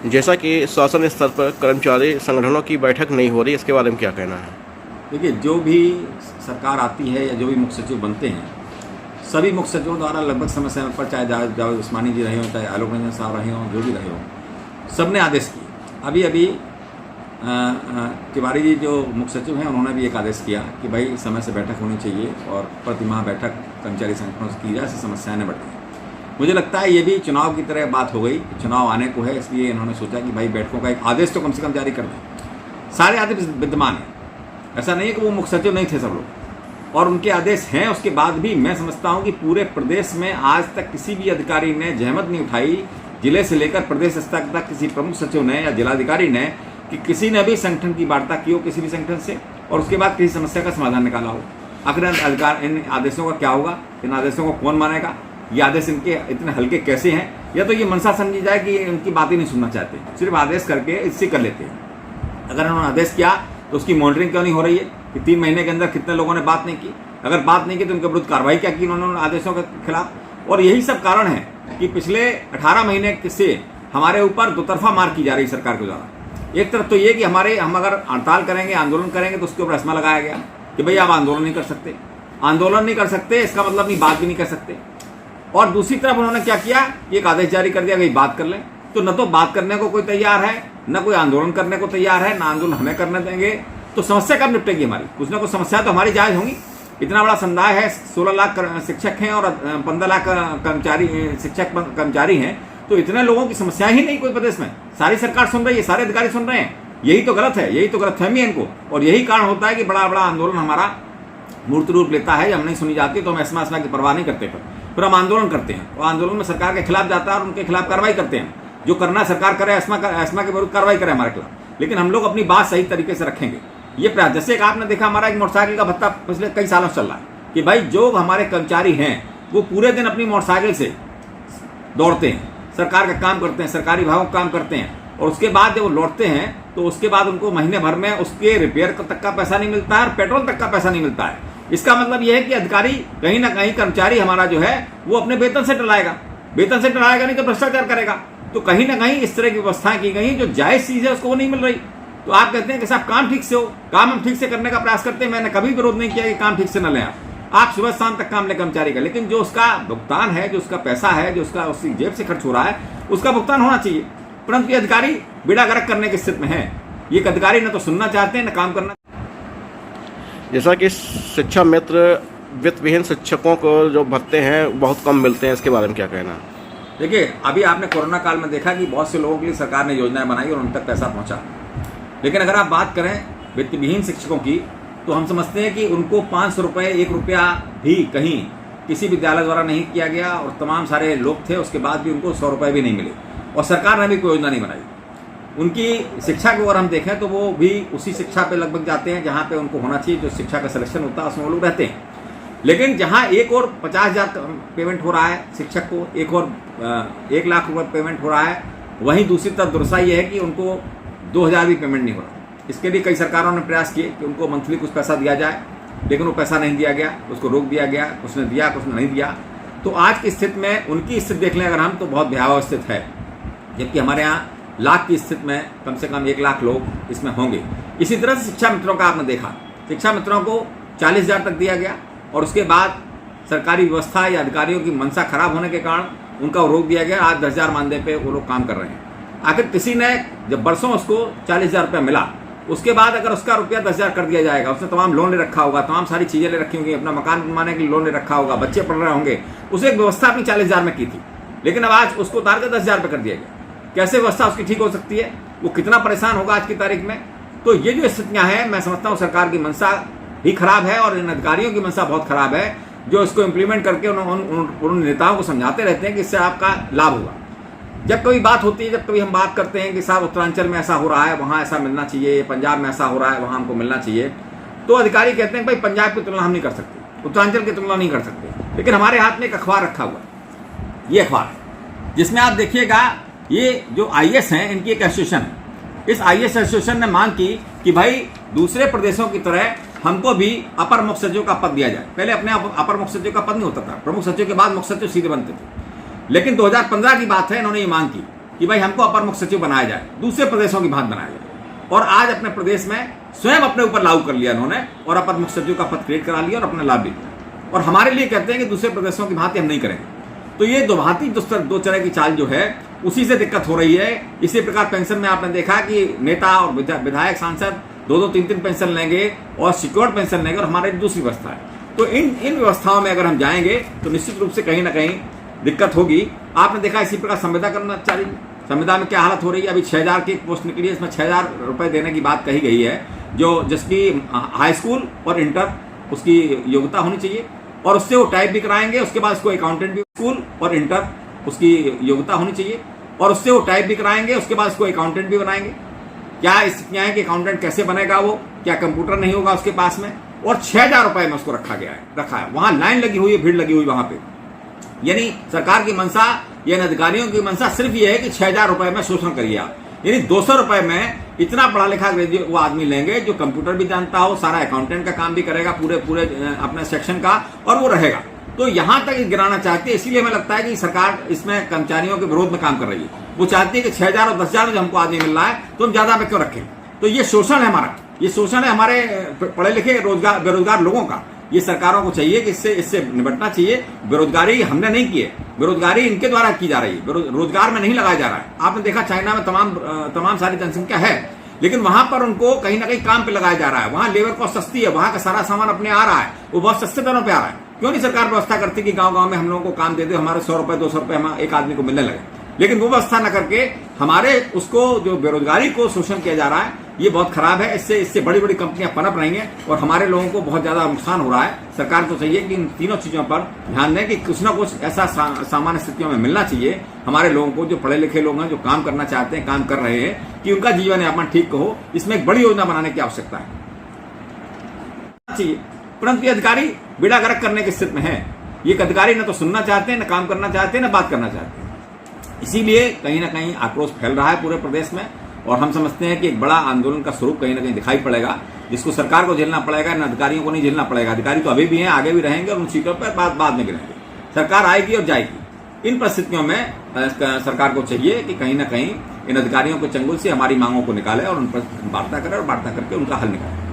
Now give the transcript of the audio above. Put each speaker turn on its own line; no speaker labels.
जैसा कि शासन स्तर पर कर्मचारी संगठनों की बैठक नहीं हो रही, इसके बारे में क्या कहना है?
देखिए, जो भी सरकार आती है या जो भी मुख्य सचिव बनते हैं, सभी मुख्य सचिवों द्वारा लगभग समय समय पर, चाहे जावेद उस्मानी जी रहे हों, चाहे आलोक रंजन साहब रहे हों, जो भी रहे हों, सब ने आदेश किए। अभी अभी तिवारी जी जो मुख्य सचिव हैं, उन्होंने भी एक आदेश किया कि भाई समय से बैठक होनी चाहिए और प्रतिमाह बैठक कर्मचारी संगठनों से की जाए, ऐसी समस्याएं न बढ़ें। मुझे लगता है ये भी चुनाव की तरह बात हो गई, चुनाव आने को है, इसलिए इन्होंने सोचा कि भाई बैठकों का एक आदेश तो कम से कम जारी कर दें। सारे आदेश विद्यमान हैं, ऐसा नहीं है कि वो मुख्य सचिव नहीं थे सब लोग, और उनके आदेश हैं। उसके बाद भी मैं समझता हूँ कि पूरे प्रदेश में आज तक किसी भी अधिकारी ने जहमत नहीं उठाई, जिले से लेकर प्रदेश स्तर तक किसी प्रमुख सचिव ने या जिलाधिकारी ने, कि किसी ने भी संगठन की वार्ता की हो किसी भी संगठन से और उसके बाद किसी समस्या का समाधान निकाला हो। आखिर अधिकार इन आदेशों का क्या होगा, इन आदेशों को कौन मानेगा, ये आदेश इनके इतने हल्के कैसे हैं? या तो ये मनसा समझी जाए कि इनकी बात ही नहीं सुनना चाहते, सिर्फ आदेश करके इससे कर लेते हैं। अगर उन्होंने आदेश किया तो उसकी मॉनिटरिंग क्यों नहीं हो रही है कि 3 महीने के अंदर कितने लोगों ने बात नहीं की? अगर बात नहीं की तो उनके विरुद्ध कार्रवाई क्या की उन्होंने आदेशों के खिलाफ? और यही सब कारण है कि पिछले 18 महीने से हमारे ऊपर दोतरफा मार की जा रही सरकार के द्वारा। एक तरफ तो ये कि हम अगर हड़ताल करेंगे, आंदोलन करेंगे, तो उसके ऊपर असमा लगाया गया कि भाई आप आंदोलन नहीं कर सकते, आंदोलन नहीं कर सकते, इसका मतलब अपनी बात भी नहीं कर सकते। और दूसरी तरफ उन्होंने क्या किया, एक आदेश जारी कर दिया कि बात कर लें। तो न तो बात करने को कोई तैयार है, न कोई आंदोलन करने को तैयार है, न आंदोलन हमें करने देंगे। तो समस्या कब निपटेगी हमारी? कुछ ना कुछ समस्या तो हमारी जायज होंगी। इतना बड़ा समुदाय है, 16 लाख शिक्षक हैं और 15 लाख कर्मचारी शिक्षक कर्मचारी हैं, तो इतने लोगों की समस्याएं ही नहीं कोई प्रदेश में। सारी सरकार सुन रही है, सारे अधिकारी सुन रहे हैं। यही तो गलत है, यही तो गलतफहमी है इनको, और यही कारण होता है कि बड़ा बड़ा आंदोलन हमारा मूर्त रूप लेता है। जब नहीं सुनी जाती तो हम एस्मा की परवाह नहीं करते, फिर हम आंदोलन करते हैं और आंदोलन में सरकार के खिलाफ जाता है और उनके खिलाफ कार्रवाई करते हैं। जो करना सरकार करे, एस्मा के विरुद्ध कार्रवाई करे हमारे खिलाफ, लेकिन हम लोग अपनी बात सही तरीके से रखेंगे। ये प्रयास, जैसे एक आपने देखा हमारा एक मोटरसाइकिल का भत्ता पिछले कई सालों से चल रहा है कि भाई जो हमारे कर्मचारी हैं वो पूरे दिन अपनी मोटरसाइकिल से दौड़ते हैं, सरकार का काम करते हैं, सरकारी विभागों का काम करते हैं, और उसके बाद जब वो लौटते हैं तो उसके बाद उनको महीने भर में उसके रिपेयर तक का पैसा नहीं मिलता है और पेट्रोल तक का पैसा नहीं मिलता है। इसका मतलब यह है कि अधिकारी कहीं ना कहीं, कर्मचारी हमारा जो है वो अपने वेतन से टलाएगा, वेतन से टलाएगा नहीं तो भ्रष्टाचार करेगा। तो कहीं ना कहीं इस तरह की व्यवस्थाएं की गई जो जायज चीज है उसको वो नहीं मिल रही। तो आप कहते हैं कि साहब काम ठीक से हो, काम हम ठीक से करने का प्रयास करते हैं, मैंने कभी विरोध नहीं किया कि काम ठीक से न लें आप सुबह शाम तक काम ले कर्मचारी का, लेकिन जो उसका भुगतान है, जो उसका पैसा है, जो उसका उसकी जेब से खर्च हो रहा है, उसका भुगतान होना चाहिए। परंतु ये अधिकारी बेड़ा गर्क करने की स्थिति में है। ये अधिकारी न तो सुनना चाहते हैं न काम करना।
जैसा कि शिक्षा मित्र वित्त विहीन शिक्षकों को जो भत्ते हैं बहुत कम मिलते हैं, इसके बारे में क्या कहना है?
देखिए, अभी आपने कोरोना काल में देखा कि बहुत से लोगों के लिए सरकार ने योजनाएं बनाई और उन तक पैसा पहुंचा, लेकिन अगर आप बात करें वित्त विहीन शिक्षकों की तो हम समझते हैं कि उनको 500 रुपये, 1 रुपया भी कहीं किसी विद्यालय द्वारा नहीं किया गया, और तमाम सारे लोग थे, उसके बाद भी उनको 100 रुपये भी नहीं मिले और सरकार ने भी कोई योजना नहीं बनाई। उनकी शिक्षा को अगर हम देखें तो वो भी उसी शिक्षा पे लगभग जाते हैं जहाँ पे उनको होना चाहिए, जो शिक्षा का सिलेक्शन होता है उसमें वो लोग रहते हैं। लेकिन जहाँ एक और 50,000 पेमेंट हो रहा है शिक्षक को, एक और 1 लाख रुपये पेमेंट हो रहा है, वहीं दूसरी तरफ दुर्सा ये है कि उनको 2,000 भी पेमेंट नहीं हो रहा। इसके लिए कई सरकारों ने प्रयास किए कि उनको मंथली कुछ पैसा दिया जाए, लेकिन वो पैसा नहीं दिया गया, उसको रोक दिया गया, कुछ ने दिया कुछ ने नहीं दिया। तो आज की स्थिति में उनकी स्थिति देख लें अगर हम, तो बहुत भयावह स्थिति है, जबकि हमारे यहाँ लाख की स्थिति में कम से कम 1 लाख लोग इसमें होंगे। इसी तरह से शिक्षा मित्रों का आपने देखा, शिक्षा मित्रों को 40,000 तक दिया गया और उसके बाद सरकारी व्यवस्था या अधिकारियों की मंशा खराब होने के कारण उनका रोक दिया गया। आज 10,000 मानदेय पे वो लोग काम कर रहे हैं। आखिर किसी ने जब बरसों उसको 40,000 रुपया मिला, उसके बाद अगर उसका रुपया 10,000 कर दिया जाएगा, उसने तमाम लोन ले रखा होगा, तमाम सारी चीजें ले रखी होंगी, अपना मकान बनवाने के लिए लोन ले रखा होगा, बच्चे पढ़ रहे होंगे, उसे एक व्यवस्था अपनी 40,000 में की थी, लेकिन अब आज उसको उतार कर 10,000 रुपये कर दिया गया। कैसे व्यवस्था उसकी ठीक हो सकती है? वो कितना परेशान होगा आज की तारीख में। तो ये जो स्थितियां हैं, मैं समझता हूँ सरकार की मंशा ही खराब है और इन अधिकारियों की मंशा बहुत खराब है, जो इसको इम्प्लीमेंट करके उन नेताओं को समझाते रहते हैं कि इससे आपका लाभ होगा। जब कभी बात होती है, जब कभी हम बात करते हैं कि साहब उत्तरांचल में ऐसा हो रहा है, वहाँ ऐसा मिलना चाहिए, पंजाब में ऐसा हो रहा है, वहाँ हमको मिलना चाहिए, तो अधिकारी कहते हैं भाई पंजाब की तुलना हम नहीं कर सकते, उत्तरांचल की तुलना नहीं कर सकते। लेकिन हमारे हाथ में एक अखबार रखा हुआ है, ये अखबार जिसमें आप देखिएगा, ये जो IAS हैं इनकी एक एसोसिएशन है, इस आईएएस एसोसिएशन ने मांग की कि भाई दूसरे प्रदेशों की तरह हमको भी अपर मुख्य सचिव का पद दिया जाए। पहले अपने अपर मुख्य सचिव का पद नहीं होता था, प्रमुख सचिव के बाद मुख्य सचिव सीधे बनते थे। लेकिन 2015 की बात है, इन्होंने ये मांग की कि भाई हमको अपर मुख्य सचिव बनाया जाए, दूसरे प्रदेशों की भांति बनाया जाए। और आज अपने प्रदेश में स्वयं अपने ऊपर लागू कर लिया इन्होंने और अपर मुख्य सचिव का पद क्रिएट करा लिया और अपना लाभ भी लिया। और हमारे लिए कहते हैं कि दूसरे प्रदेशों की भांति हम नहीं करेंगे। तो ये दो तरह की चाल जो है उसी से दिक्कत हो रही है। इसी प्रकार पेंशन में आपने देखा कि नेता और विधायक सांसद 2-2, 3-3 पेंशन लेंगे और सिक्योर्ड पेंशन लेंगे और हमारी दूसरी व्यवस्था है। तो इन व्यवस्थाओं में अगर हम जाएंगे तो निश्चित रूप से कहीं ना कहीं दिक्कत होगी। आपने देखा इसी प्रकार संविदा कर्मचारी, संविदा में क्या हालत हो रही है। अभी 6000 की पोस्ट निकली है, इसमें 6000 रुपए देने की बात कही गई है, जो जिसकी हाई स्कूल और इंटर उसकी योग्यता होनी चाहिए और उससे वो टाइप भी कराएंगे। उसके बाद उसको अकाउंटेंट भी, स्कूल और इंटर उसकी योग्यता होनी चाहिए और उससे वो टाइप भी कराएंगे। उसके बाद उसको अकाउंटेंट भी बनाएंगे। क्या स्थितियां है कि अकाउंटेंट कैसे बनेगा वो, क्या कंप्यूटर नहीं होगा उसके पास में, और 6000 रुपए में उसको रखा है। वहां लाइन लगी हुई है, भीड़ लगी हुई वहां पे। यानी सरकार की मंशा या अधिकारियों की मंशा सिर्फ ये है कि 6000 रुपए में शोषण करिए आप। यानी 200 रुपए में इतना पढ़ा लिखा ग्रेजुएट वो आदमी लेंगे जो कंप्यूटर भी जानता हो, सारा अकाउंटेंट का काम भी करेगा, पूरे अपने सेक्शन का, और वो रहेगा। तो यहां तक गिराना चाहती है। इसीलिए हमें लगता है कि सरकार इसमें कर्मचारियों के विरोध में काम कर रही है। वो चाहती है कि 6000 और 10,000 में जो हमको आदमी मिल रहा है तो हम ज्यादा में क्यों रखें। तो ये शोषण है हमारा, ये शोषण है हमारे पढ़े लिखे बेरोजगार लोगों का। ये सरकारों को चाहिए कि इससे निपटना चाहिए। बेरोजगारी हमने नहीं की है, बेरोजगारी इनके द्वारा की जा रही है, रोजगार में नहीं लगाया जा रहा है। आपने देखा चाइना में तमाम सारी जनसंख्या है, लेकिन वहां पर उनको कहीं ना कहीं काम पे लगाया जा रहा है। वहां लेबर कॉस्ट सस्ती है, वहां का सारा सामान अपने आ रहा है, वो बहुत सस्ते दरों पे आ रहा है। क्यों नहीं सरकार व्यवस्था करती कि गांव-गांव में हम लोगों को काम दे दे, हमारे 100 रुपए 200 रुपए हम एक आदमी को मिलने लगे। लेकिन वो व्यवस्था न करके हमारे उसको जो बेरोजगारी को शोषण किया जा रहा है, ये बहुत खराब है। इससे बड़ी बड़ी कंपनियां पनप रही हैं और हमारे लोगों को बहुत ज्यादा नुकसान हो रहा है। सरकार को चाहिए कि इन तीनों चीजों पर ध्यान दें कि कुछ ना कुछ ऐसा सामान्य स्थितियों में मिलना चाहिए हमारे लोगों को, जो पढ़े लिखे लोग हैं, जो काम करना चाहते हैं, काम कर रहे हैं, कि उनका जीवन यापन ठीक हो। इसमें एक बड़ी योजना बनाने की आवश्यकता है चाहिए। परंतु ये अधिकारी बेड़ा गर्क करने की स्थिति में है। ये अधिकारी न तो सुनना चाहते हैं, न काम करना चाहते हैं, न बात करना चाहते हैं। इसीलिए कहीं ना कहीं आक्रोश फैल रहा है पूरे प्रदेश में और हम समझते हैं कि एक बड़ा आंदोलन का स्वरूप कहीं ना कहीं दिखाई पड़ेगा, जिसको सरकार को झेलना पड़ेगा, इन अधिकारियों को नहीं झेलना पड़ेगा। अधिकारी तो अभी भी हैं, आगे भी रहेंगे और उन सीटों पर बाद में गिरेंगे। सरकार आएगी और जाएगी। इन परिस्थितियों में सरकार को चाहिए कि कहीं ना कहीं इन अधिकारियों के चंगुल से हमारी मांगों को निकाले और उन पर वार्ता करें और वार्ता करके उनका हल निकाले।